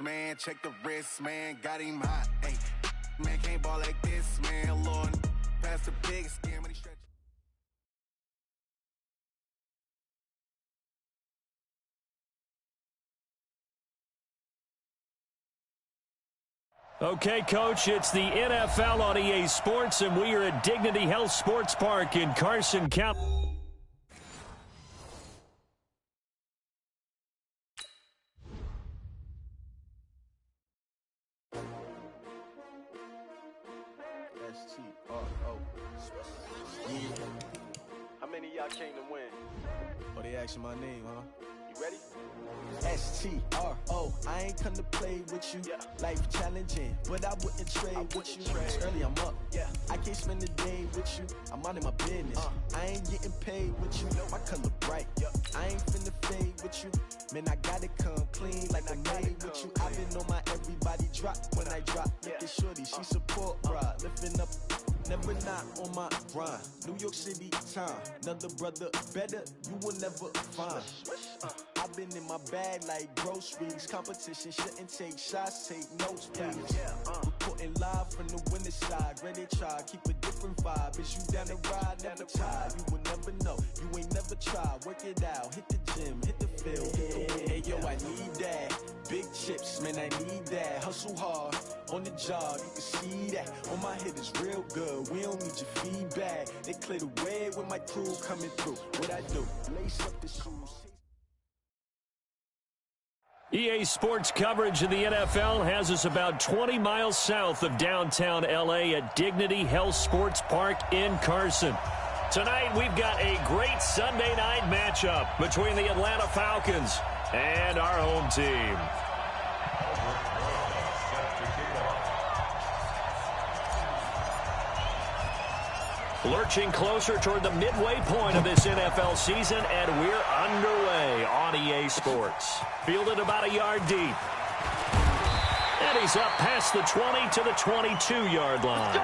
man. Check the wrist, man. Got him hot. Hey, man, can't ball like this, man. Lord, pass the big scam when he stretch. Okay, Coach, it's the NFL on EA Sports, and we are at Dignity Health Sports Park in Carson County. How many of y'all came to win? Oh, they asking my name, huh? You ready? S-T-R-O, I ain't come to play with you. Yeah. Life challenging, but I wouldn't trade with you. trade. Early, I'm up. Yeah. I can't spend the day with you. I'm out in my business. I ain't getting paid with you. My color bright. I ain't finna fade with you. Man, I gotta come clean like I made with you. I've been on my everybody drop when I drop. Look at shorty, she support, bruh. Lifting up. Never not on my grind. New York City time. Another brother better, you will never find. I've been in my bag like groceries. Competition shouldn't take shots, take notes, please. Reporting live from the winning side. Ready to try, keep a different vibe. Is you down the ride, never tired. You will never know, you ain't never tried. Work it out, hit the gym, hit the field, hit the hey yo, I need that. Big chips, man, I need that. Hustle hard, on the job, you can see that. On my head is real good, we don't need your feedback. They clear the way with my crew coming through. What I do, lace up the shoes. EA Sports coverage of the NFL has us about 20 miles south of downtown L.A. at Dignity Health Sports Park in Carson. Tonight, we've got a great Sunday night matchup between the Atlanta Falcons and our home team. Lurching closer toward the midway point of this NFL season, and we're underway on EA Sports. Fielded about a yard deep. And he's up past the 20 to the 22-yard line.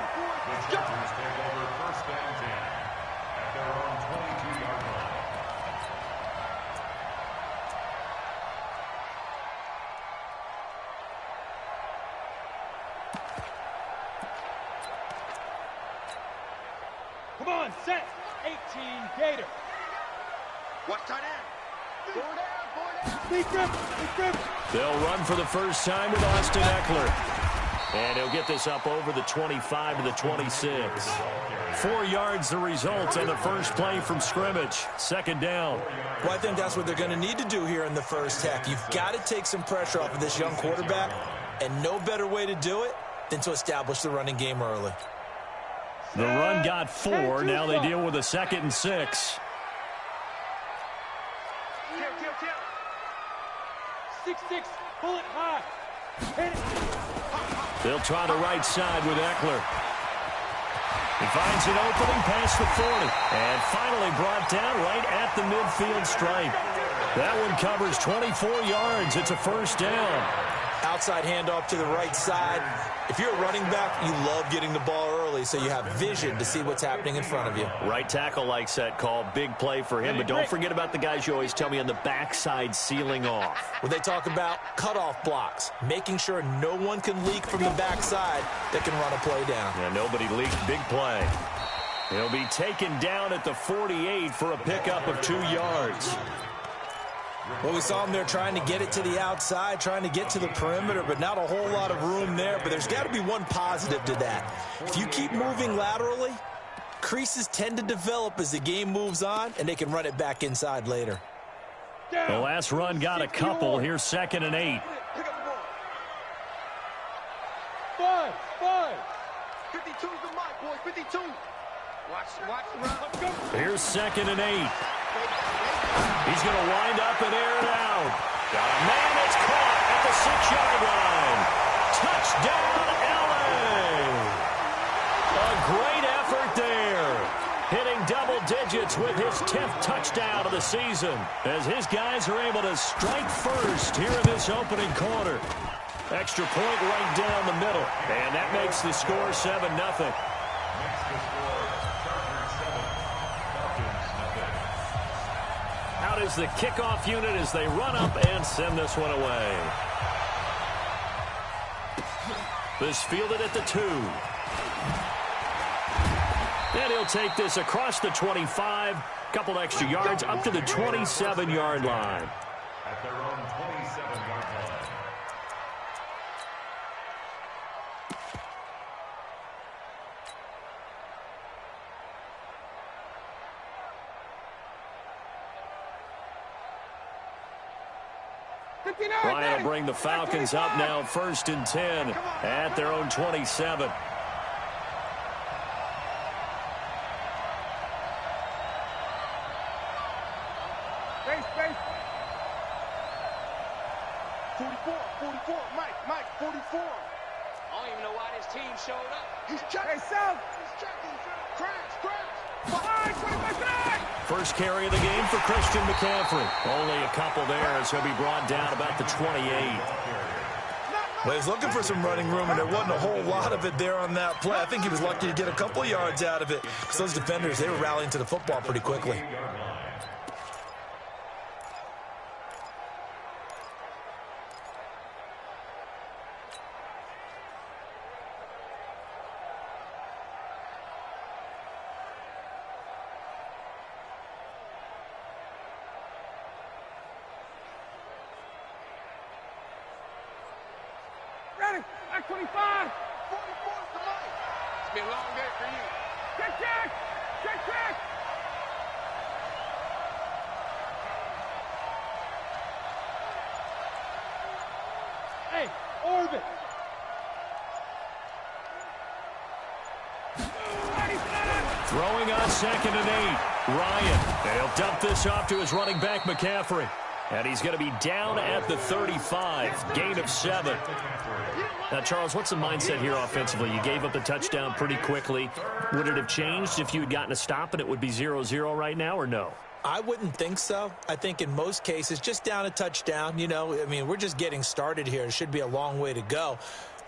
Come on, set. 18 Gator. Watch tight end. Go down. Big grip. They'll run for the first time with Austin Eckler. And he'll get this up over the 25 to the 26. 4 yards the result on the first play from scrimmage. Second down. Well, I think that's what they're going to need to do here in the first half. You've got to take some pressure off of this young quarterback, and no better way to do it than to establish the running game early. The run got 4. Now they deal with a 2nd and 6. 6-6, bullet high. Hit it. They'll try the right side with Eckler. He finds an opening past the 40. And finally brought down right at the midfield stripe. That one covers 24 yards. It's a first down. Outside handoff to the right side. If you're a running back, you love getting the ball early so you have vision to see what's happening in front of you. Right tackle likes that call. Big play for him. But don't forget about the guys you always tell me on the backside sealing off. When they talk about cutoff blocks, making sure no one can leak from the backside that can run a play down. Yeah, nobody leaked. Big play. He'll be taken down at the 48 for a pickup of 2 yards. Well, we saw him there trying to get it to the outside, trying to get to the perimeter, but not a whole lot of room there. But there's got to be one positive to that. If you keep moving laterally, creases tend to develop as the game moves on, and they can run it back inside later. The last run got a couple. Here's 2nd and 8. 5. 52's the mark, boy. 52. Watch the run. Here's 2nd and 8. He's going to wind up and air it out. Got a man that's caught at the 6-yard line. Touchdown, L.A. A great effort there. Hitting double digits with his 10th touchdown of the season as his guys are able to strike first here in this opening quarter. Extra point right down the middle. And that makes the score 7-0. Out is the kickoff unit as they run up and send this one away. This fielded at the 2. And he'll take this across the 25. Couple extra yards up to the 27-yard line. At their own 27-yard line. Ryan will bring the Falcons up now 1st and 10 at their own 27. Space. 44, Mike, 44. I don't even know why this team showed up. He's checking. Hey, South. He's checking. Crash. First carry of the game for Christian McCaffrey. Only a couple there as he'll be brought down about the 28. Well, he's looking for some running room, and there wasn't a whole lot of it there on that play. I think he was lucky to get a couple of yards out of it. Because those defenders, they were rallying to the football pretty quickly. Ready. At 25. 44 to Mike. It's been a long day for you. Check. Hey, orbit. Throwing on 2nd and 8. Ryan. He'll dump this off to his running back, McCaffrey. And he's going to be down at the 35. Gain of 7. Now, Charles, what's the mindset here offensively? You gave up the touchdown pretty quickly. Would it have changed if you had gotten a stop and it would be 0-0 right now, or no? I wouldn't think so. I think in most cases, just down a touchdown, we're just getting started here. It should be a long way to go.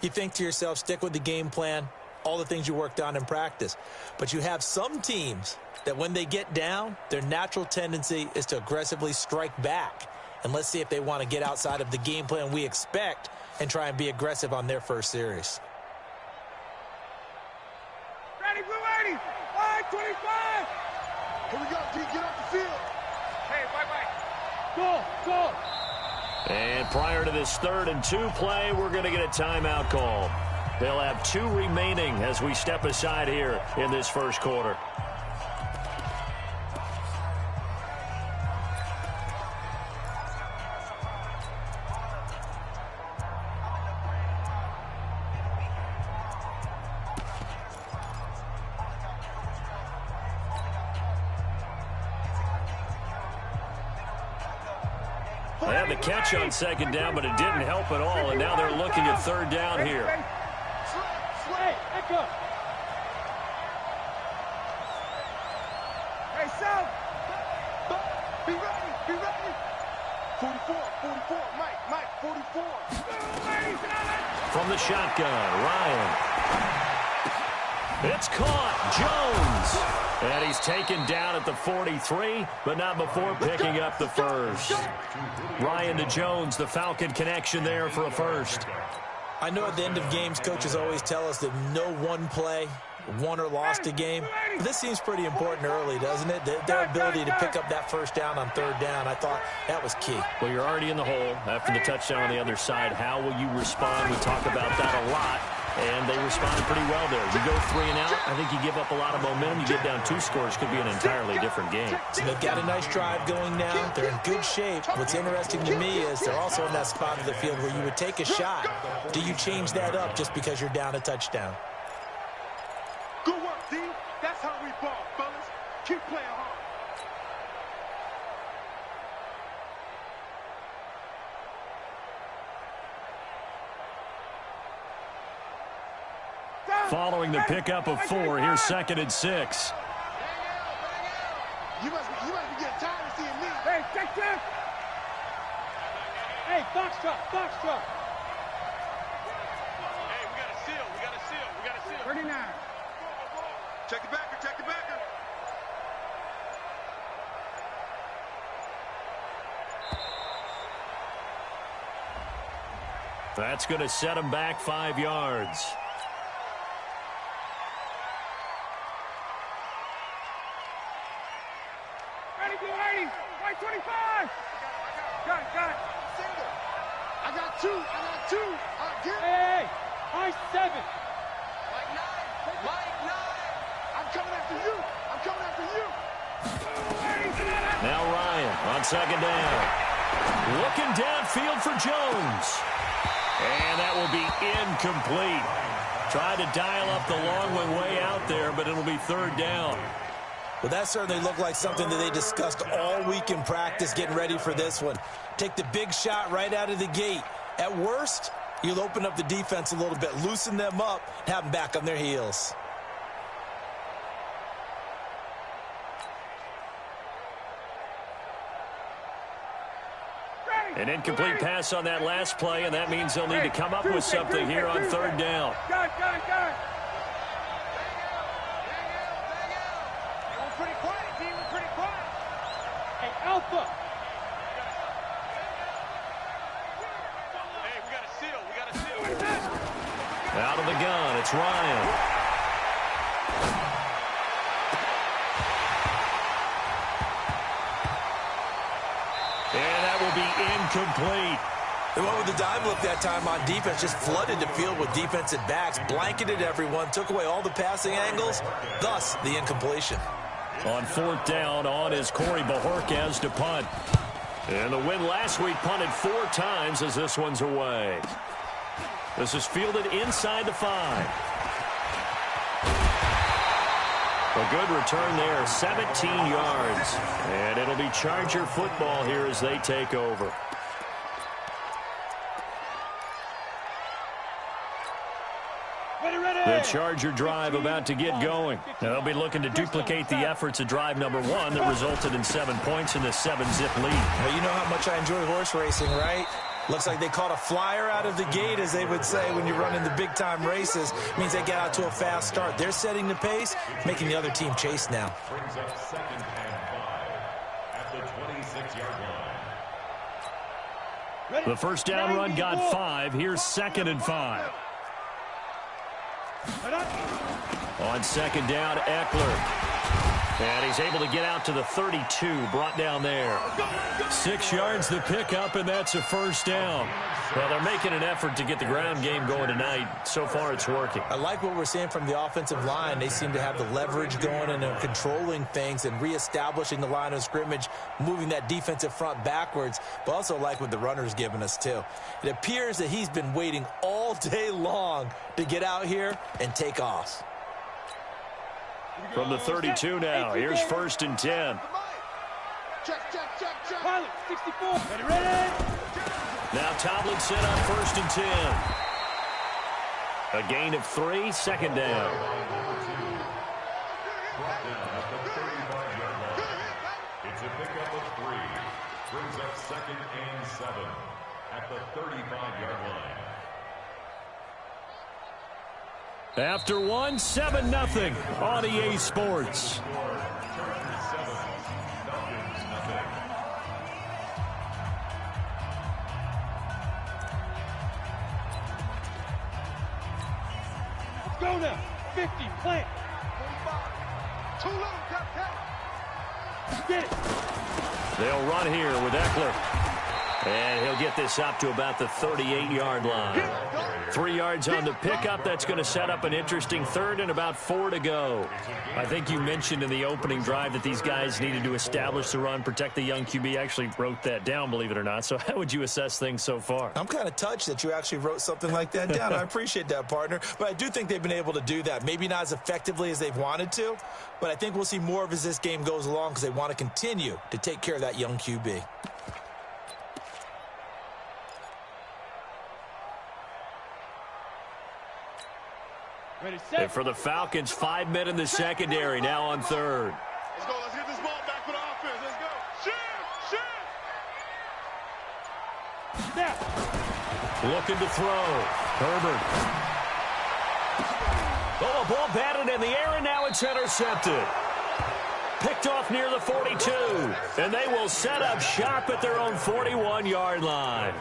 You think to yourself, stick with the game plan, all the things you worked on in practice. But you have some teams that when they get down, their natural tendency is to aggressively strike back. And let's see if they want to get outside of the game plan we expect and try and be aggressive on their first series. Ready, blue 80. 25. Here we go, G. Get off the field. Hey, bye. Go. And prior to this 3rd and 2 play, we're going to get a timeout call. They'll have 2 remaining as we step aside here in this first quarter. They had the catch on 2nd down, but it didn't help at all, and now they're looking at 3rd down here. Hey, echo. Hey, South. Be ready. 44, Mike, 44. From the shotgun, Ryan. It's caught, Jones. And he's taken down at the 43, but not before picking up the first. Ryan to Jones, the Falcon connection there for a first. I know at the end of games, coaches always tell us that no one play won or lost a game. But this seems pretty important early, doesn't it? Their ability to pick up that first down on 3rd down, I thought that was key. Well, you're already in the hole after the touchdown on the other side. How will you respond? We talk about that a lot, and they responded pretty well there. You go 3 and out, I think you give up a lot of momentum. You get down 2 scores, could be an entirely different game. So they've got a nice drive going now. They're in good shape. What's interesting to me is they're also in that spot of the field where you would take a shot. Do you change that up just because you're down a touchdown? Good work, D. That's how we ball, fellas. Keep playing hard. Following the pickup of 4, here's 2nd and 6. You must be getting tired of seeing me. Hey, check. Hey, box truck. Hey, we got a seal. 39. Check the backer. That's going to set him back 5 yards. Ready, blue 80. White 25. Got it. Single. I got two. Hey, high 7. Mike 9. I'm coming after you. Now Ryan on second down. Looking downfield for Jones. And that will be incomplete. Tried to dial up the long way out there, but it'll be third down. Well, that certainly looked like something that they discussed all week in practice getting ready for this one. Take the big shot right out of the gate. At worst, you'll open up the defense a little bit, loosen them up, and have them back on their heels. An incomplete pass on that last play, and that means they'll need to come up with something here on third down. Got it. We're pretty quiet, team. We're pretty quiet. Hey, Alpha. Hey, we got a seal. Out of the gun, it's Ryan. And that will be incomplete. They went with the dime look that time on defense, just flooded the field with defensive backs, blanketed everyone, took away all the passing angles, thus the incompletion. On fourth down, on is Corey Bajorquez to punt. And the win last week punted 4 times as this one's away. This is fielded inside the 5. A good return there, 17 yards. And it'll be Charger football here as they take over. The Charger drive about to get going. Now they'll be looking to duplicate the efforts of drive number 1 that resulted in 7 points in the 7-zip lead. Well, you know how much I enjoy horse racing, right? Looks like they caught a flyer out of the gate, as they would say when you run in the big-time races. It means they get out to a fast start. They're setting the pace, making the other team chase now. Brings up 2nd and 5 at the 26-yard line. The first down run got 5. Here's 2nd and 5. On second down, Eckler. And he's able to get out to the 32, brought down there. 6 yards the pickup, and that's a first down. Well, they're making an effort to get the ground game going tonight. So far, it's working. I like what we're seeing from the offensive line. They seem to have the leverage going and they're controlling things and reestablishing the line of scrimmage, moving that defensive front backwards, but also like what the runner's giving us, too. It appears that he's been waiting all day long to get out here and take off. From the 32 now, here's 1st and 10. Check. Pilot, 64. Ready. Now Tomlinson on 1st and 10. A gain of 3, second down. It's a pickup of 3. Brings up 2nd and 7 at the 35-yard line. After 1, 7-0 on EA Sports. Go now. 50, plant. 45. Too low, Get it. They'll run here with Eckler. And he'll get this up to about the 38-yard line. 3 yards on the pickup. That's going to set up an interesting third and about 4 to go. I think you mentioned in the opening drive that these guys needed to establish the run, protect the young QB. I actually wrote that down, believe it or not. So how would you assess things so far? I'm kind of touched that you actually wrote something like that down. I appreciate that, partner. But I do think they've been able to do that. Maybe not as effectively as they've wanted to, but I think we'll see more of as this game goes along because they want to continue to take care of that young QB. Ready, set. And for the Falcons, 5 men in the secondary, now on third. Let's go. Let's get this ball back for the offense. Let's go. Shoot. Snap. Looking to throw. Herbert. Oh, a ball batted in the air, and now it's intercepted. picked off near the 42. And they will set up shop at their own 41-yard line.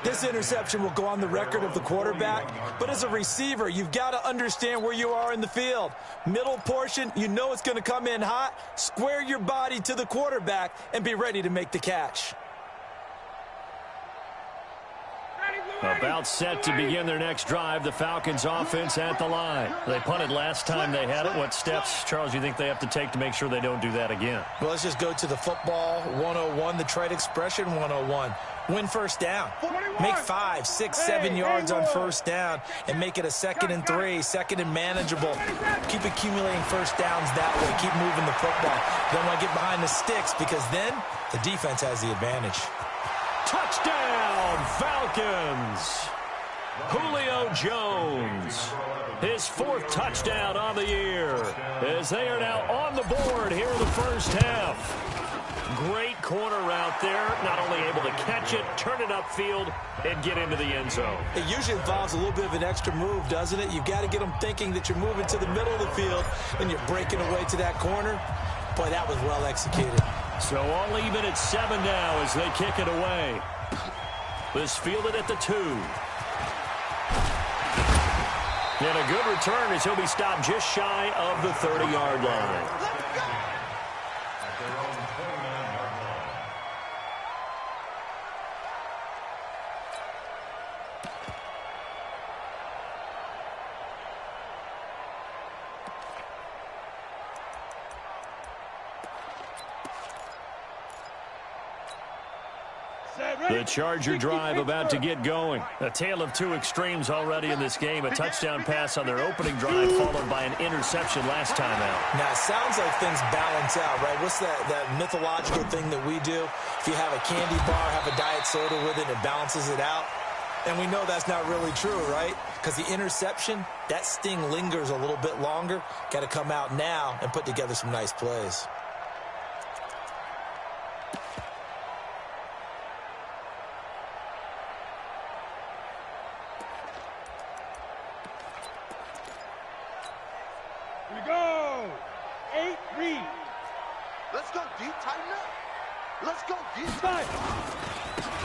This interception will go on the record of the quarterback, but as a receiver, you've got to understand where you are in the field. Middle portion, you know it's going to come in hot. Square your body to the quarterback and be ready to make the catch. About set to begin their next drive, the Falcons offense at the line. They punted last time they had it. What steps, Charles, you think they have to take to make sure they don't do that again? Well, let's just go to the football 101, the trade expression 101. Win first down. Make 5, 6, 7 yards on first down and make it a 2nd and 3, 2nd and manageable. Keep accumulating first downs that way. Keep moving the football. You don't want to get behind the sticks because then the defense has the advantage. Touchdown, Falcons! Julio Jones, his 4th touchdown on the year, as they are now on the board here in the first half. Great corner route there, not only able to catch it, turn it upfield, and get into the end zone. It usually involves a little bit of an extra move, doesn't it? You've got to get them thinking that you're moving to the middle of the field and you're breaking away to that corner. Boy, that was well executed. So all even at 7 now as they kick it away. This fielded at the 2. And a good return as he'll be stopped just shy of the 30-yard line. The Charger drive about to get going. A tale of two extremes already in this game. A touchdown pass on their opening drive followed by an interception last time out. Now, it sounds like things balance out, right? What's that mythological thing that we do? If you have a candy bar, have a diet soda with it, it balances it out. And we know that's not really true, right? Because the interception, that sting lingers a little bit longer. Got to come out now and put together some nice plays.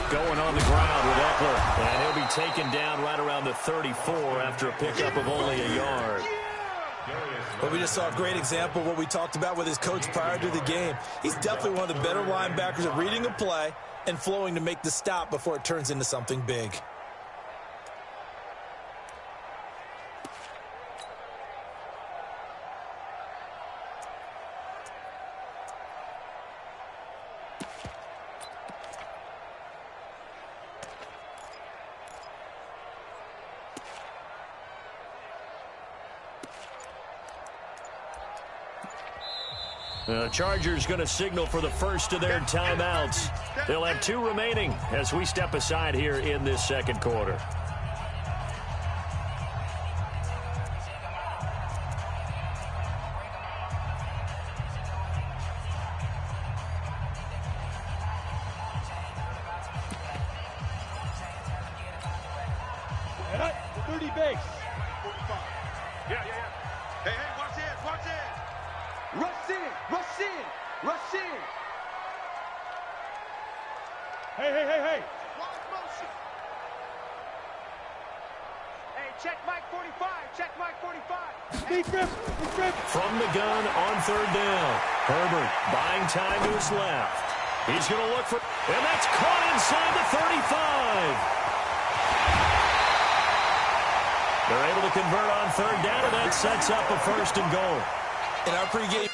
Going on the ground with Eckler, and he'll be taken down right around the 34 after a pickup of only a yard. Well, we just saw a great example of what we talked about with his coach prior to the game. He's definitely one of the better linebackers at reading a play and flowing to make the stop before it turns into something big. The Chargers going to signal for the first of their timeouts. They'll have 2 remaining as we step aside here in this second quarter. And 30 base. 45. Yeah. Hey, watch this. Rush in. Hey. Wide motion. Hey, check Mike 45. Deep grip. From the gun on 3rd down. Herbert buying time to his left. He's going to look for, and that's caught inside the 35. They're able to convert on 3rd down, and that sets up a 1st and goal. In our pregame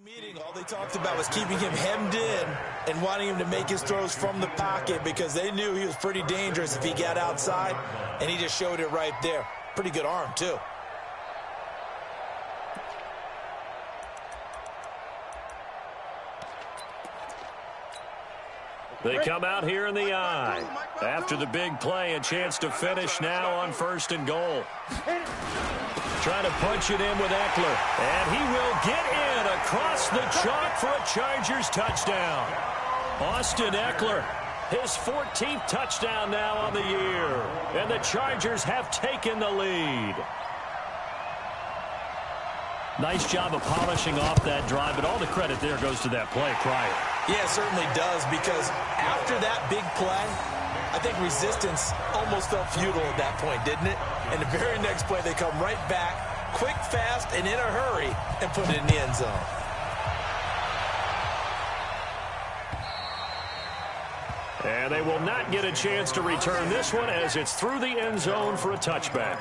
meeting, all they talked about was keeping him hemmed in and wanting him to make his throws from the pocket because they knew he was pretty dangerous if he got outside, and he just showed it right there. Pretty good arm, too. They come out here in the I. After the big play, a chance to finish now on 1st and goal. Trying to punch it in with Eckler. And he will get in across the chalk for a Chargers touchdown. Austin Eckler, his 14th touchdown now on the year. And the Chargers have taken the lead. Nice job of polishing off that drive, but all the credit there goes to that play prior. Yeah, it certainly does, because after that big play, I think resistance almost felt futile at that point, didn't it? And the very next play, they come right back, quick, fast, and in a hurry, and put it in the end zone. And they will not get a chance to return this one as it's through the end zone for a touchback.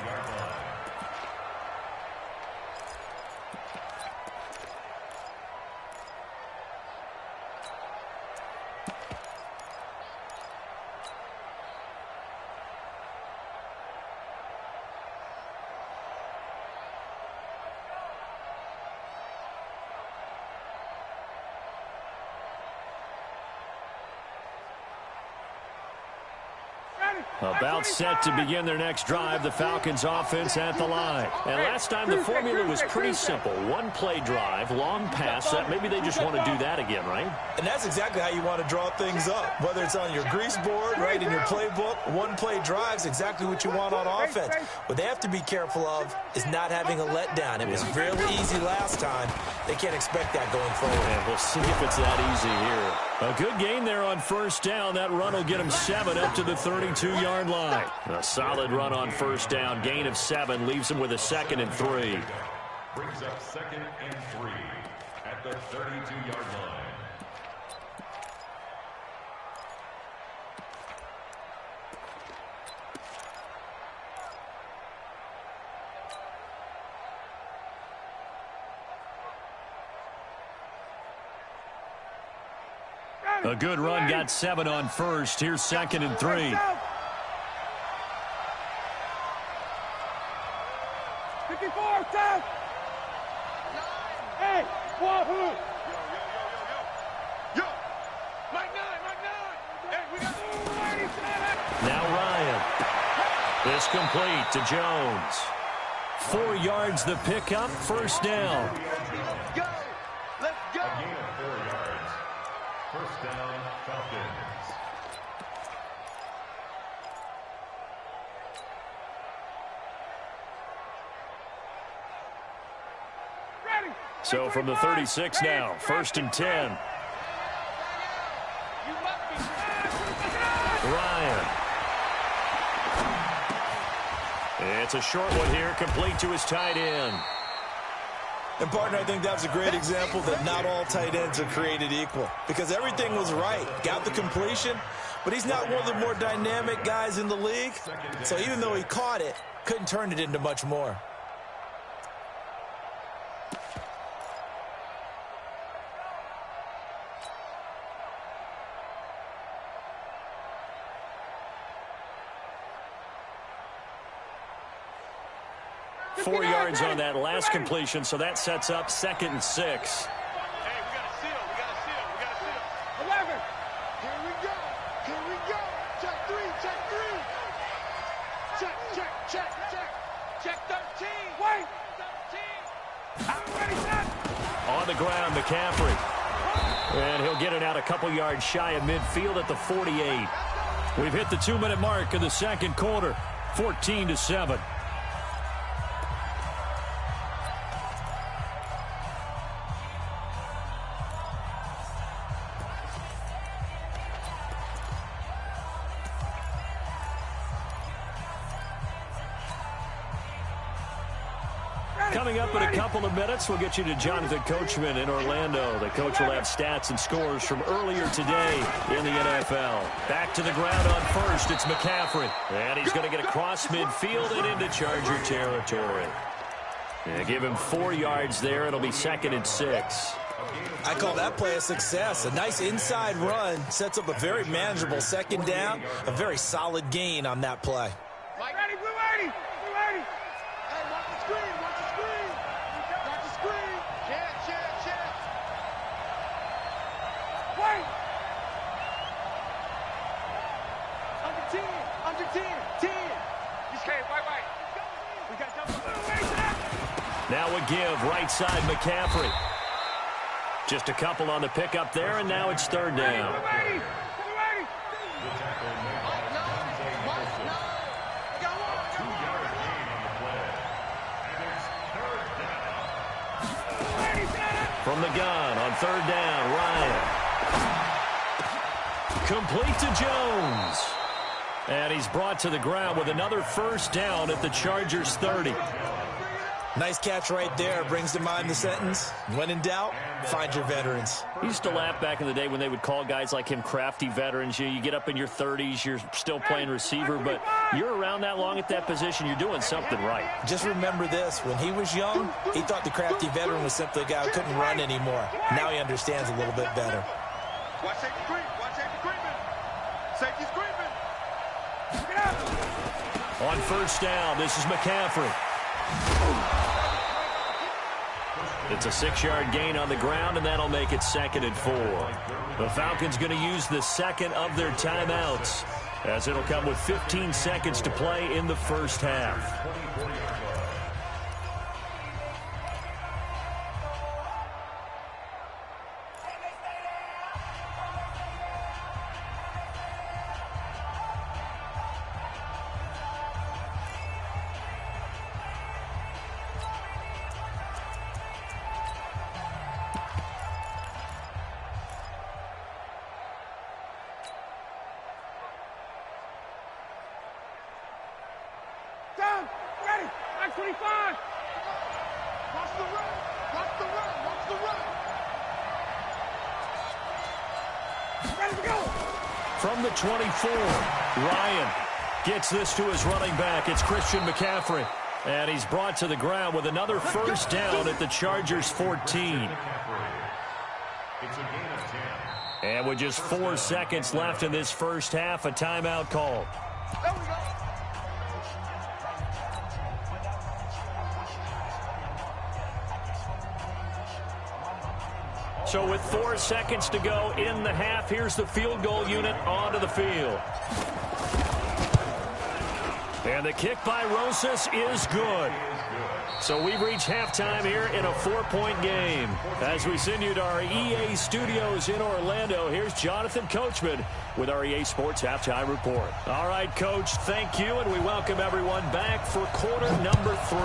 About set to begin their next drive, the Falcons offense at the line. And last time the formula was pretty simple. One play drive, long pass. Maybe they just want to do that again, right? And that's exactly how you want to draw things up. Whether it's on your grease board, right, in your playbook, one play drive is exactly what you want on offense. What they have to be careful of is not having a letdown. It was really easy last time. They can't expect that going forward. And we'll see if it's that easy here. A good gain there on 1st down. That run will get them 7 up to the 32-yard line. A solid run on 1st down. Gain of 7 leaves them with a 2nd and 3. Brings up 2nd and 3 at the 32-yard line. A good run, got 7 on 1st. Here's 2nd and 3. 54, down. Hey, Wahoo. Yo. Mike 9. Hey, we got Now Ryan. This complete to Jones. 4 yards the pickup, 1st down. Go. Let's go. A gain of 4 yards. 1st down, Falcons. So from the 36 now, 1st and 10. Ryan. It's a short one here, complete to his tight end. And, partner, I think that was a great example that not all tight ends are created equal, because everything was right. Got the completion, but he's not one of the more dynamic guys in the league. So even though he caught it, couldn't turn it into much more. Four yards on that last completion, so that sets up 2nd and 6. Hey, we got a seal. 11. Here we go. Check 3. Check 13. Wait. 13. I'm ready, son. On the ground, McCaffrey. And he'll get it out a couple yards shy of midfield at the 48. We've hit the 2-minute mark of the 2nd quarter, 14-7. Coming up in a couple of minutes, we'll get you to Jonathan Coachman in Orlando. The coach will have stats and scores from earlier today in the NFL. Back to the ground on 1st, it's McCaffrey. And he's going to get across midfield and into Charger territory. And give him 4 yards there. It'll be 2nd and 6. I call that play a success. A nice inside run sets up a very manageable 2nd down. A very solid gain on that play. Mike, ready, blue 80. Hey, watch the screen. Watch the screen. Check. Wait. Now a give, right side, McCaffrey. Just a couple on the pickup there, and now it's third down. From the gun on third down, Ryan. Complete to Jones. And he's brought to the ground with another first down at the Chargers' 30. Nice catch right there. Brings to mind the sentence, when in doubt, find your veterans. I used to laugh back in the day when they would call guys like him crafty veterans. You get up in your 30s, you're still playing receiver, but you're around that long at that position, you're doing something right. Just remember this. When he was young, he thought the crafty veteran was simply a guy who couldn't run anymore. Now he understands a little bit better. Watch safety creep. Watch safety creeping. Safety's creeping. Get out. On first down, this is McCaffrey. It's a 6-yard gain on the ground, and that'll make it 2nd and 4. The Falcons going to use the second of their timeouts, as it'll come with 15 seconds to play in the first half. Down. Ready. 925. Watch the run. Watch the run. Watch the run. Ready to go. From the 24, Ryan gets this to his running back. It's Christian McCaffrey. And he's brought to the ground with another first down at the Chargers' 14. And with just 4 seconds left in this first half, a timeout called. There we go. So with 4 seconds to go in the half, here's the field goal unit onto the field. And the kick by Rosas is good. So we've reached halftime here in a 4-point game. As we send you to our EA studios in Orlando, here's Jonathan Coachman with our EA Sports Halftime Report. All right, Coach, thank you, and we welcome everyone back for quarter number 3.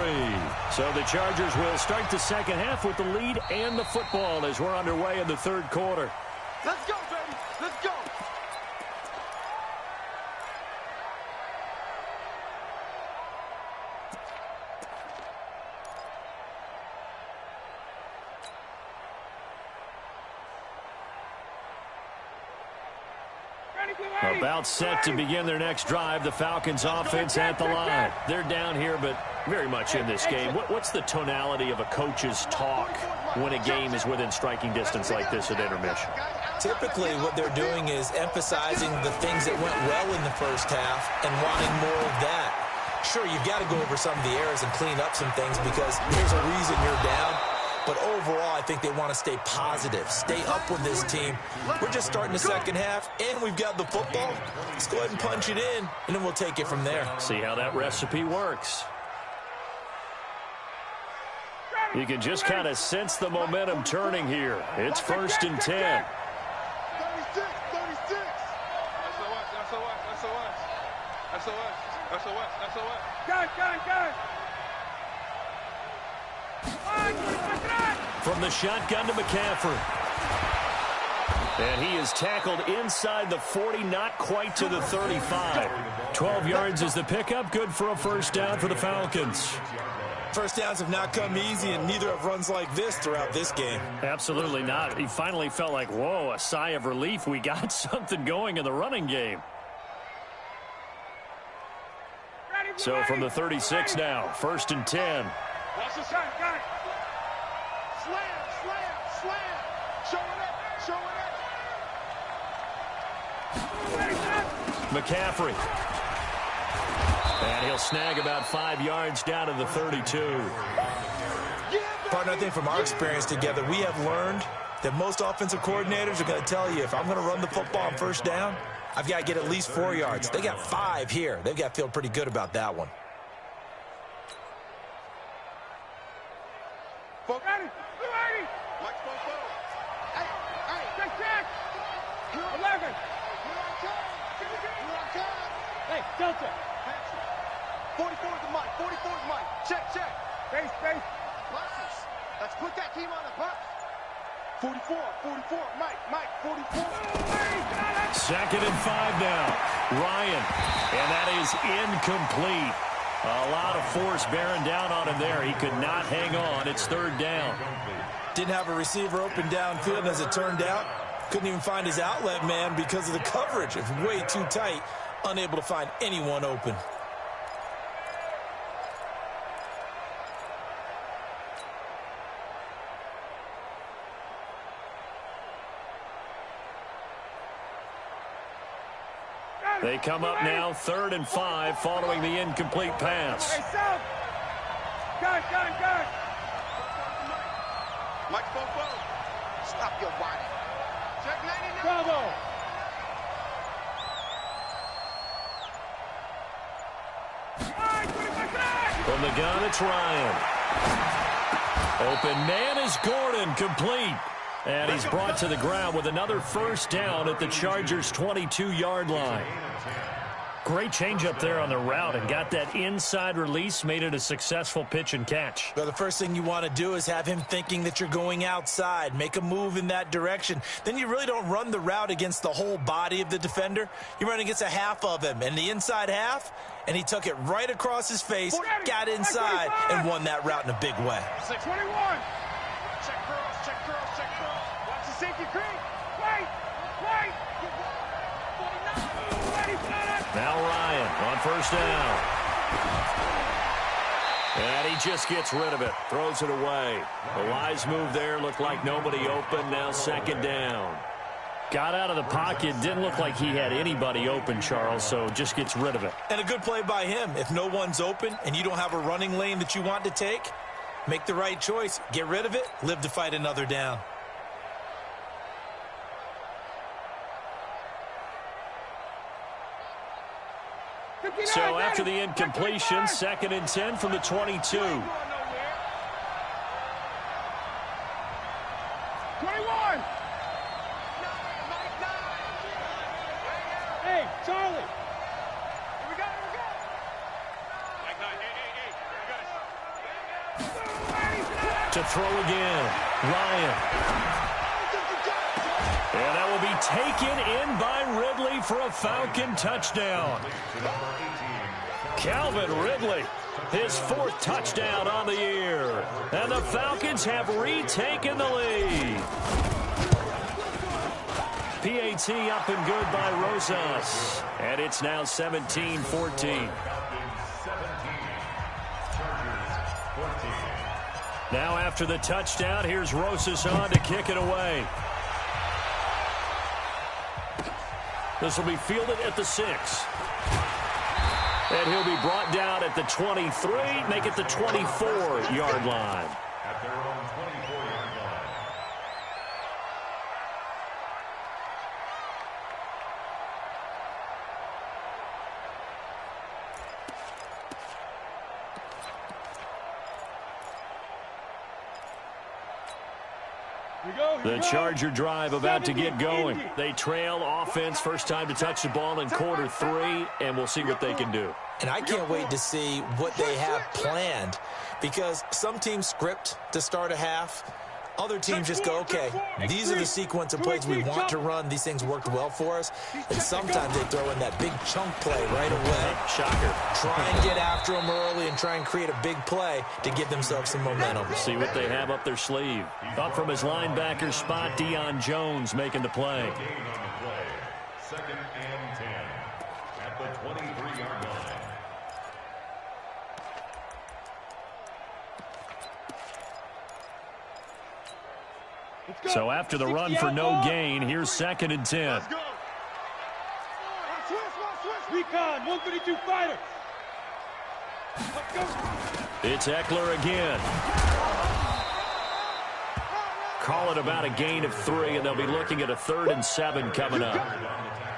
So the Chargers will start the second half with the lead and the football as we're underway in the third quarter. Let's go, baby. Let's go. About set to begin their next drive. The Falcons offense at the line. They're down here, but very much in this game. What's the tonality of a coach's talk when a game is within striking distance like this at intermission? Typically, what they're doing is emphasizing the things that went well in the first half and wanting more of that. Sure, you've got to go over some of the errors and clean up some things because there's a reason you're down. But overall, I think they want to stay positive, stay up with this team. We're just starting the second half, and we've got the football. Let's go ahead and punch it in, and then we'll take it from there. See how that recipe works. You can just kind of sense the momentum turning here. It's 1st and 10. 36. SOS. Got it. From the shotgun to McCaffrey. And he is tackled inside the 40, not quite to the 35. 12 yards is the pickup. Good for a first down for the Falcons. First downs have not come easy, and neither have runs like this throughout this game. Absolutely not. He finally felt like, whoa, a sigh of relief. We got something going in the running game. So from the 36 now, 1st and 10. Watch the shot. Got it. Slam. Show it up. McCaffrey. And he'll snag about 5 yards down to the 32. Partner, I think from our experience together, we have learned that most offensive coordinators are going to tell you, if I'm going to run the football on first down, I've got to get at least 4 yards. They got 5 here. They've got to feel pretty good about that one. Ready? Ready? Watch both goals. Hey, check. 11. Hey, Delta. 44 is the mic. 44 is the mic. Check. Space. Boxes. Let's put that team on the box. 44. Mike, 44. Second and 5 now. Ryan. And that is incomplete. A lot of force bearing down on him there. He could not hang on. It's third down. Didn't have a receiver open downfield, and as it turned out, couldn't even find his outlet man because of the coverage. It was way too tight. Unable to find anyone open. They come up now, 3rd and 5, following the incomplete pass. Hey, South. Got it. Mike, Bobo. Stop your body. Check 99. Bravo. From the gun, it's Ryan. Open man is Gordon, complete. And he's brought to the ground with another first down at the Chargers' 22-yard line. Great change up there on the route and got that inside release, made it a successful pitch and catch. Well, the first thing you want to do is have him thinking that you're going outside, make a move in that direction. Then you really don't run the route against the whole body of the defender. You run against a half of him, and the inside half, and he took it right across his face, got inside, and won that route in a big way. 21. Check girls. Watch the safety creek. Wait. Now Ryan on first down. And he just gets rid of it. Throws it away. The wise move there. Looked like nobody open. Now second down. Got out of the pocket. Didn't look like he had anybody open, Charles, so just gets rid of it. And a good play by him. If no one's open and you don't have a running lane that you want to take, make the right choice. Get rid of it. Live to fight another down. So after the incompletion, 2nd and 10 from the 22. 21. Hey, Charlie. Here we go. To throw again, Ryan. And that will be taken in by Ridley for a Falcon touchdown. Calvin Ridley, his 4th touchdown on the year. And the Falcons have retaken the lead. PAT up and good by Rosas. And it's now 17-14. Now after the touchdown, here's Rosas on to kick it away. This will be fielded at the 6. And he'll be brought down at the 23, make it the 24-yard line. At their own 24-yard line. The Charger drive about to get going. They trail offense, first time to touch the ball in quarter 3, and we'll see what they can do. And I can't wait to see what they have planned, because some teams script to start a half. Other teams just go, okay, these are the sequence of plays we want to run. These things worked well for us. And sometimes they throw in that big chunk play right away. Shocker. Try and get after them early and try and create a big play to give themselves some momentum. See what they have up their sleeve. Up from his linebacker spot, Deion Jones making the play. Gain on the play. 2nd and 10 at the 23-yard line. So after the run for no gain, here's 2nd and 10. Let's go. Recon, 132 fighter. Let's go. It's Eckler again. Call it about a gain of 3, and they'll be looking at a 3rd and 7 coming up.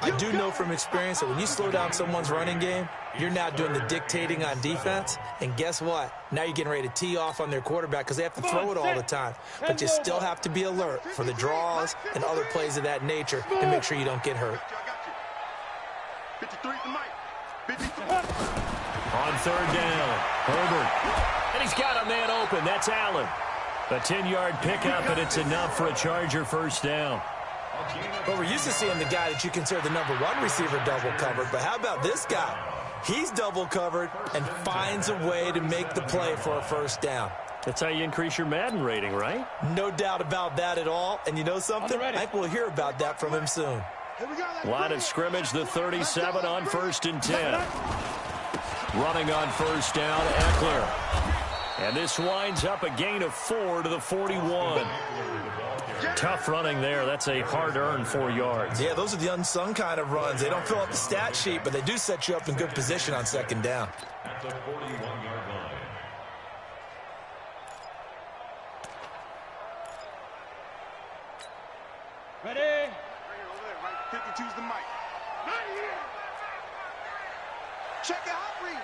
I do know from experience that when you slow down someone's running game, you're now doing the dictating on defense. And guess what? Now you're getting ready to tee off on their quarterback because they have to throw it all the time. But you still have to be alert for the draws and other plays of that nature to make sure you don't get hurt. 53 to Mike. 53. On third down, Herbert. And he's got a man open. That's Allen. A 10-yard pickup, and it's enough for a Charger first down. But we're used to seeing the guy that you consider the number one receiver double covered. But how about this guy? He's double covered and finds a way to make the play for a first down. That's how you increase your Madden rating, right? No doubt about that at all. And you know something? I think we'll hear about that from him soon. Line of scrimmage, the 37 on 1st and 10. Running on first down, Eckler. And this winds up a gain of 4 to the 41. Tough running there. That's a hard-earned 4 yards. Yeah, those are the unsung kind of runs. They don't fill up the stat sheet, but they do set you up in good position on second down. At the 41-yard line. Ready? 52's the Mike. Check it out, read.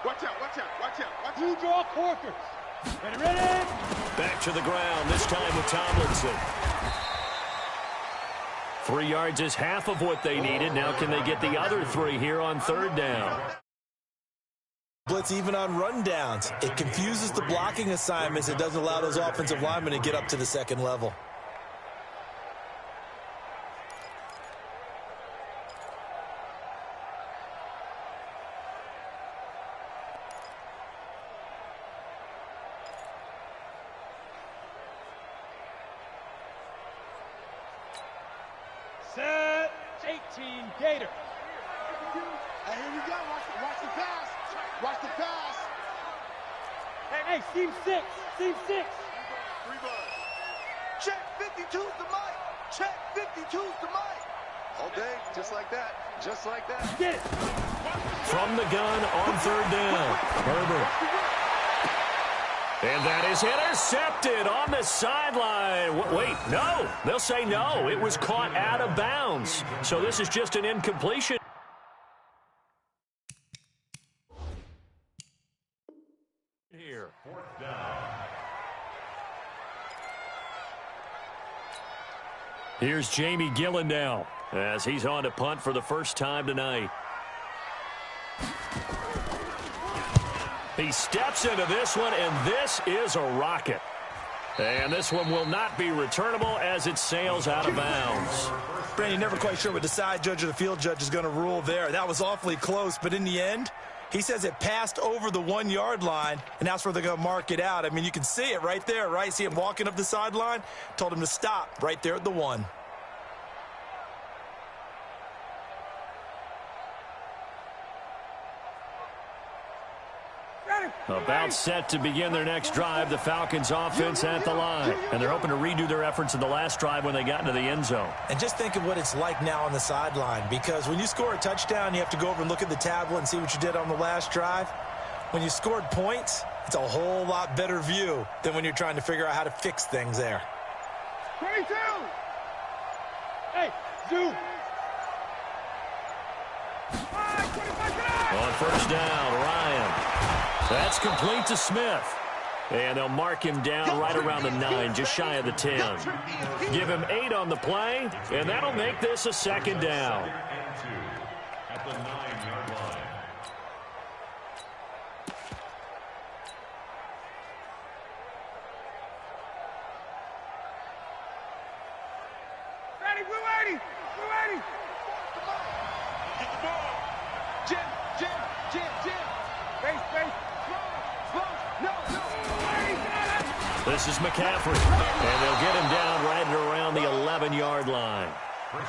Watch out, watch out, watch out, watch out. Blue draw quarters. Ready, ready? Back to the ground, this time with Tomlinson. 3 yards is half of what they needed. Now can they get the other 3 here on third down? Blitz even on rundowns. It confuses the blocking assignments. It doesn't allow those offensive linemen to get up to the second level. Set. 18 Gator. Hey, here we go. Watch the pass. Watch the pass. Hey, seam 6. Seam 6. 3 bars. Check 52's the Mike. Check 52's the Mike. All day, just like that. Just like that. Get it. From the gun on third down, Herbert. And that is intercepted on the sideline. Wait, no. They'll say no. It was caught out of bounds. So this is just an incompletion. Here. Fourth down. Here's Jamie Gillen now as he's on to punt for the first time tonight. He steps into this one, and this is a rocket. And this one will not be returnable as it sails out of bounds. Brandon, you're never quite sure what the side judge or the field judge is going to rule there. That was awfully close, but in the end, he says it passed over the 1 yard line, and that's where they're going to mark it out. I mean, you can see it right there, right? See him walking up the sideline? Told him to stop right there at the 1. About set to begin their next drive, the Falcons offense at the line. And they're hoping to redo their efforts in the last drive when they got into the end zone. And just think of what it's like now on the sideline, because when you score a touchdown, you have to go over and look at the tablet and see what you did on the last drive. When you scored points, it's a whole lot better view than when you're trying to figure out how to fix things there. 22. Hey, zoom. On first down, Ryan. That's complete to Smith. And they'll mark him down right around the 9, just shy of the 10. Give him 8 on the play, and that'll make this a second down. At the 9-yard line. Ready, we're ready. We're ready. Get the ball. Jim. Base. No. This is McCaffrey, and they'll get him down right at around the 11-yard line.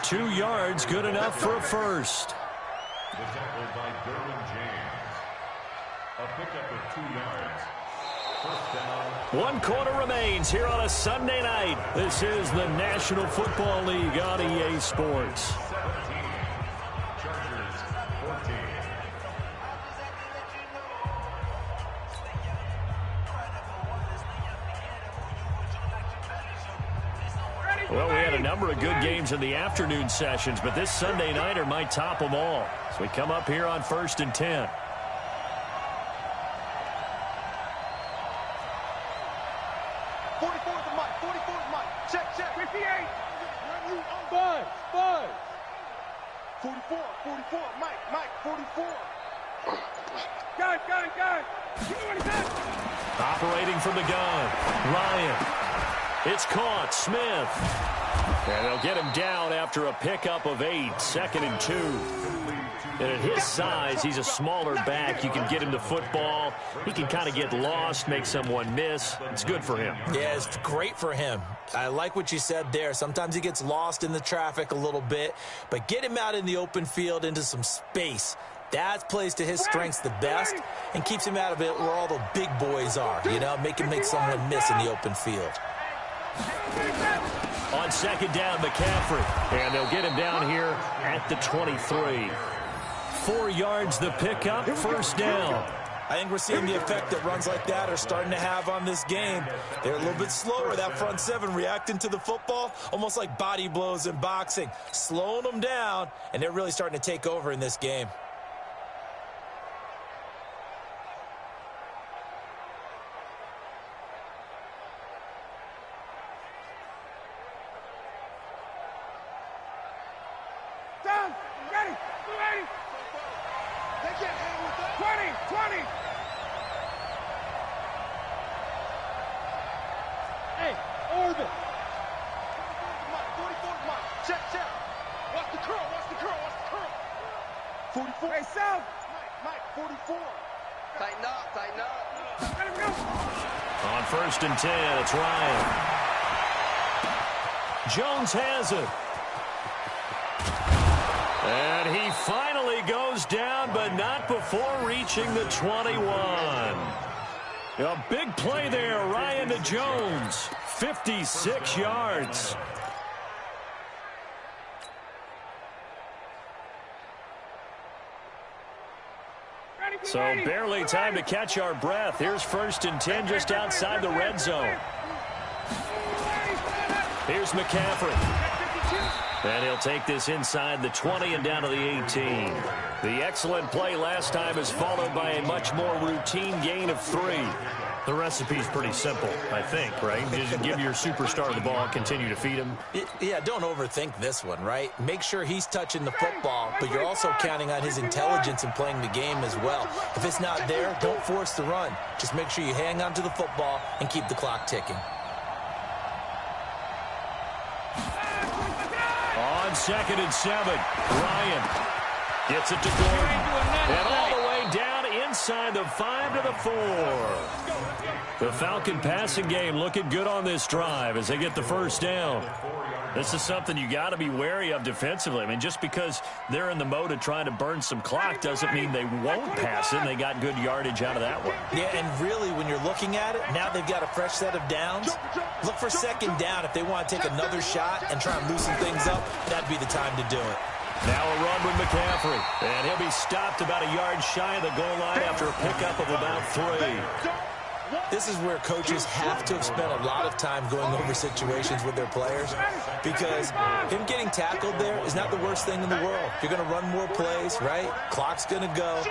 2 yards, good enough for a first. The tackle by Derwin James. A pickup of 2 yards. First down. 1 quarter remains here on a Sunday night. This is the National Football League on EA Sports. 17. Chargers 14. Well, we had a number of good games in the afternoon sessions, but this Sunday nighter might top them all. So we come up here on 1st and 10. Check, 58. 5. 44, Mike, 44. Gun. Give me what he got. Operating from the gun. Ryan. It's caught. Smith. And they'll get him down after a pickup of 8. 2nd and 2. And at his size, he's a smaller back. You can get him the football. He can kind of get lost, make someone miss. It's good for him. Yeah, it's great for him. I like what you said there. Sometimes he gets lost in the traffic a little bit, but get him out in the open field into some space. That plays to his strengths the best and keeps him out of it where all the big boys are, you know, make someone miss in the open field. On 2nd down, McCaffrey. And they'll get him down here at the 23. 4 yards the pickup, 1st down. I think we're seeing the effect that runs like that are starting to have on this game. They're a little bit slower, that front 7, reacting to the football, almost like body blows in boxing, slowing them down, and they're really starting to take over in this game. Down, ready, 280. They can't handle with that. 20. Hey, orbit. 44, Mike. Check. Watch the curl. 44. Hey, South. Mike, 44. Tighten up. Let him go. On 1st and 10, it's Ryan. Jones has it. And he finally goes down, but not before reaching the 21. A big play there, Ryan to Jones. 56 yards. So barely time to catch our breath. Here's 1st and 10 just outside the red zone. Here's McCaffrey. And he'll take this inside the 20 and down to the 18. The excellent play last time is followed by a much more routine gain of 3. The recipe's pretty simple, I think, right? Just give your superstar the ball, continue to feed him. Yeah, don't overthink this one, right? Make sure he's touching the football, but you're also counting on his intelligence in playing the game as well. If it's not there, don't force the run. Just make sure you hang on to the football and keep the clock ticking. On 2nd and 7, Ryan gets it to Gordon. And all the way down inside the 5 to the 4. The Falcon passing game looking good on this drive as they get the 1st down. This is something you got to be wary of defensively. I mean, just because they're in the mode of trying to burn some clock doesn't mean they won't pass it. They got good yardage out of that one. Yeah, and really, when you're looking at it, now they've got a fresh set of downs. Look for 2nd down if they want to take another shot and try and loosen things up. That'd be the time to do it. Now a run with McCaffrey. And he'll be stopped about a yard shy of the goal line after a pickup of about 3. This is where coaches have to have spent a lot of time going over situations with their players, because him getting tackled there is not the worst thing in the world. You're going to run more plays, right? Clock's going to go.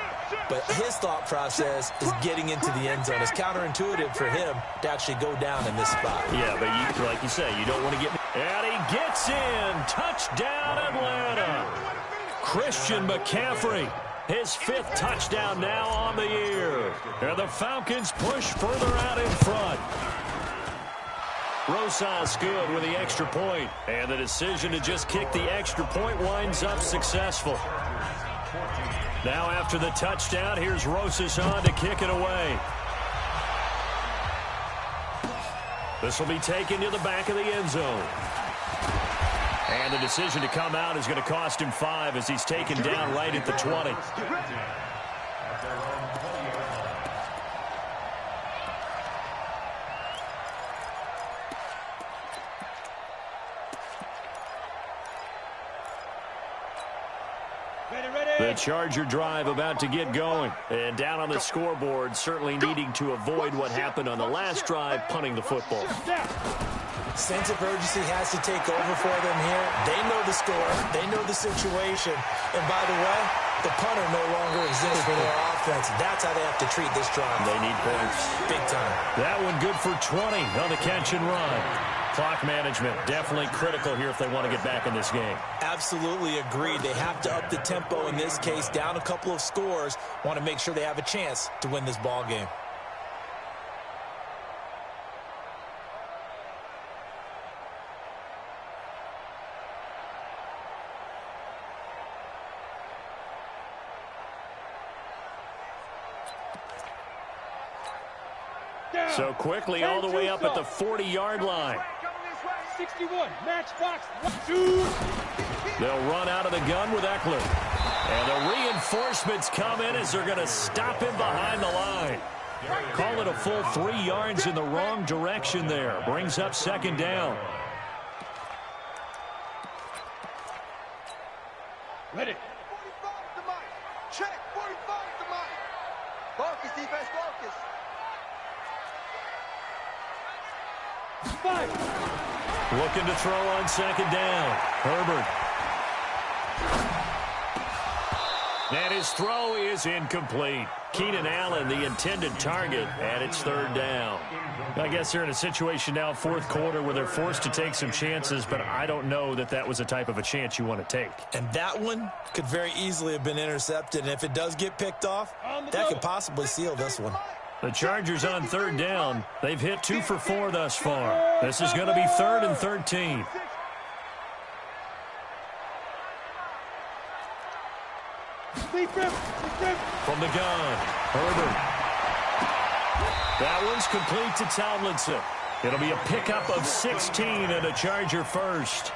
But his thought process is getting into the end zone. It's counterintuitive for him to actually go down in this spot. Yeah, but like you say, you don't want to get... And he gets in. Touchdown, Atlanta. Christian McCaffrey. His 5th touchdown now on the year. And the Falcons push further out in front. Rosas good with the extra point. And the decision to just kick the extra point winds up successful. Now after the touchdown, here's Rosas on to kick it away. This will be taken to the back of the end zone. And the decision to come out is going to cost him 5 as he's taken down right at the 20. The Charger drive about to get going. And down on the scoreboard, certainly needing to avoid what happened on the last drive, punting the football. Sense of urgency has to take over for them here. They know the score. They know the situation. And by the way, the punter no longer exists for their offense. That's how they have to treat this drive. They need points. Big time. That one good for 20 on the catch and run. Clock management definitely critical here if they want to get back in this game. Absolutely agreed. They have to up the tempo in this case, down a couple of scores. Want to make sure they have a chance to win this ball game. So quickly all the way up at the 40-yard line. 61, match box, 2. They'll run out of the gun with Eckler. And the reinforcements come in as they're going to stop him behind the line. Call it a full 3 yards in the wrong direction there. Brings up second down. Ready. 45 to Mike. Check. 45 to Mike. Focus, defense, focus. 5. Looking to throw on second down. Herbert. And his throw is incomplete. Keenan Allen, the intended target, and it's third down. I guess they're in a situation now, fourth quarter, where they're forced to take some chances, but I don't know that that was the type of a chance you want to take. And that one could very easily have been intercepted, and if it does get picked off, that could possibly seal this one. The Chargers on third down. They've hit 2 for 4 thus far. This is going to be 3rd and 13. From the gun, Herbert. That one's complete to Tomlinson. It'll be a pickup of 16 and a Charger first.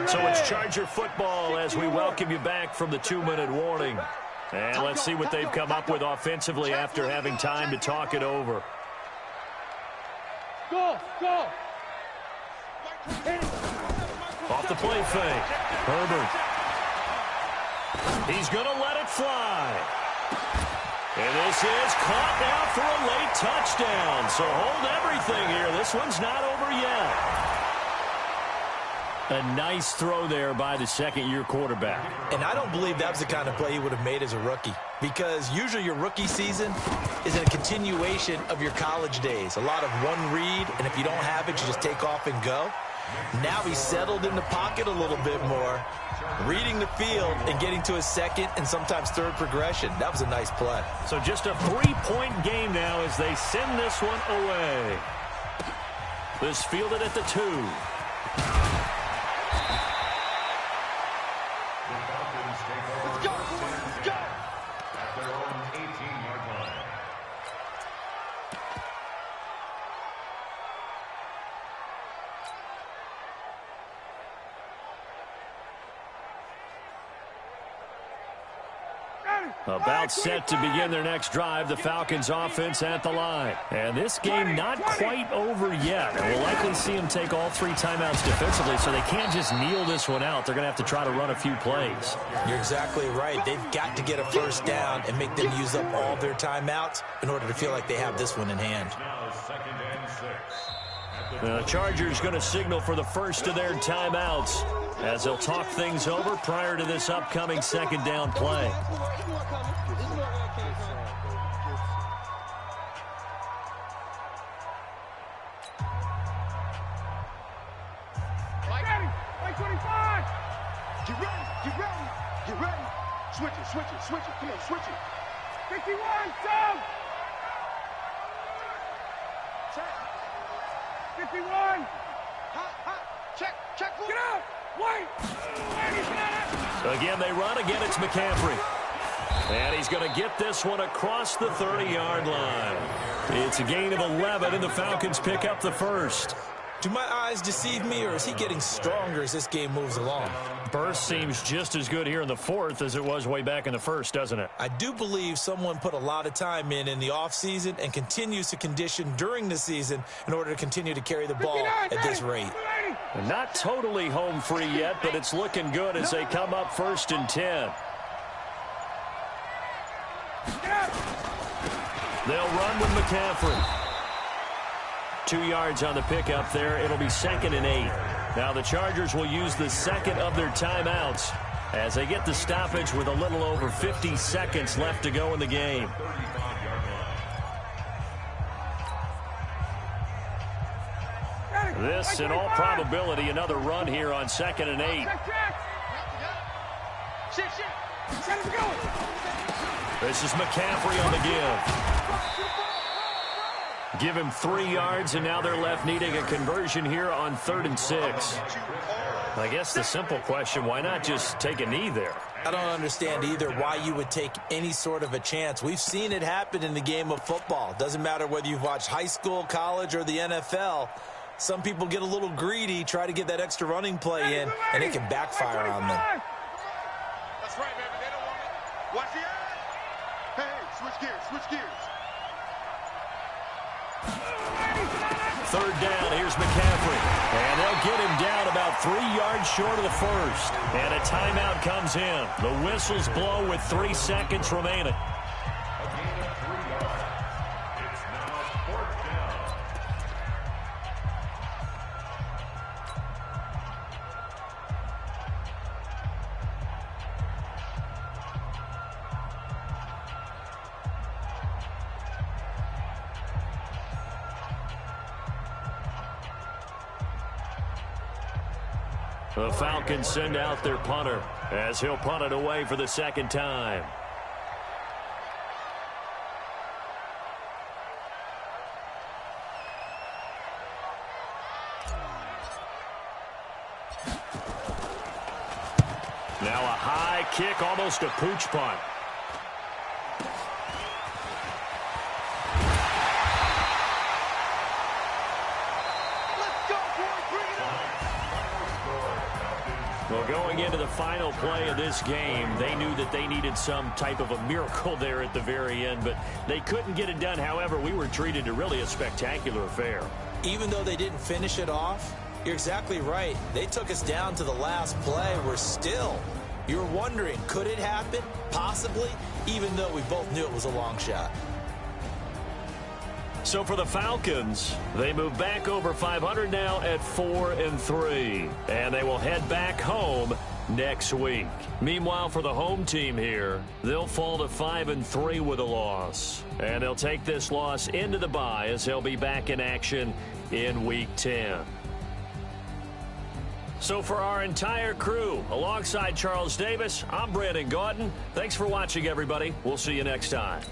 So it's Charger football as we welcome you back from the 2-minute warning. And let's see what they've come up with offensively after having time to talk it over. Go. Off the play fake. Herbert. He's going to let it fly. And this is caught now for a late touchdown. So hold everything here. This one's not over yet. A nice throw there by the second-year quarterback. And I don't believe that was the kind of play he would have made as a rookie, because usually your rookie season is a continuation of your college days. A lot of one read, and if you don't have it, you just take off and go. Now he's settled in the pocket a little bit more, reading the field and getting to his second and sometimes third progression. That was a nice play. So just a 3-point game now as they send this one away. This fielded at the 2. About set to begin their next drive, the Falcons offense at the line. And this game not quite over yet. And we'll likely see them take all 3 timeouts defensively, so they can't just kneel this one out. They're going to have to try to run a few plays. You're exactly right. They've got to get a first down and make them use up all their timeouts in order to feel like they have this one in hand. The Chargers going to signal for the first of their timeouts as they'll talk things over prior to this upcoming second down play. Switch it. Come on, switch it. 51, Sam! Check. 51! Check. Get out! Wait! So again, they run. Again, it's McCaffrey. And he's going to get this one across the 30-yard line. It's a gain of 11, and the Falcons pick up the first. Do my eyes deceive me, or is he getting stronger as this game moves along? Burst seems just as good here in the fourth as it was way back in the first, doesn't it? I do believe someone put a lot of time in the offseason and continues to condition during the season in order to continue to carry the ball at this rate. Not totally home free yet, but it's looking good as they come up 1st and 10. run with McCaffrey. 2 yards on the pickup there. It'll be 2nd and 8. Now the Chargers will use the second of their timeouts as they get the stoppage with a little over 50 seconds left to go in the game. This, in all probability, another run here on 2nd and 8. This is McCaffrey on the give. Give him 3 yards, and now they're left needing a conversion here on 3rd and 6. I guess the simple question, why not just take a knee there? I don't understand either why you would take any sort of a chance. We've seen it happen in the game of football. Doesn't matter whether you've watched high school, college, or the NFL. Some people get a little greedy, try to get that extra running play in, and it can backfire on them. That's right, baby. They don't want it. Watch the eye. Hey, switch gears, switch gears. 3rd down, here's McCaffrey. And they'll get him down about 3 yards short of the first. And a timeout comes in. The whistles blow with 3 seconds remaining. The Falcons send out their punter as he'll punt it away for the 2nd time. Now a high kick, almost a pooch punt. Well, going into the final play of this game, they knew that they needed some type of a miracle there at the very end, but they couldn't get it done. However, we were treated to really a spectacular affair. Even though they didn't finish it off, you're exactly right. They took us down to the last play. You're wondering, could it happen? Possibly, even though we both knew it was a long shot. So for the Falcons, they move back over 500 now at 4-3, and they will head back home next week. Meanwhile, for the home team here, they'll fall to 5-3 with a loss, and they'll take this loss into the bye as they'll be back in action in Week 10. So for our entire crew, alongside Charles Davis, I'm Brandon Gaudin. Thanks for watching, everybody. We'll see you next time.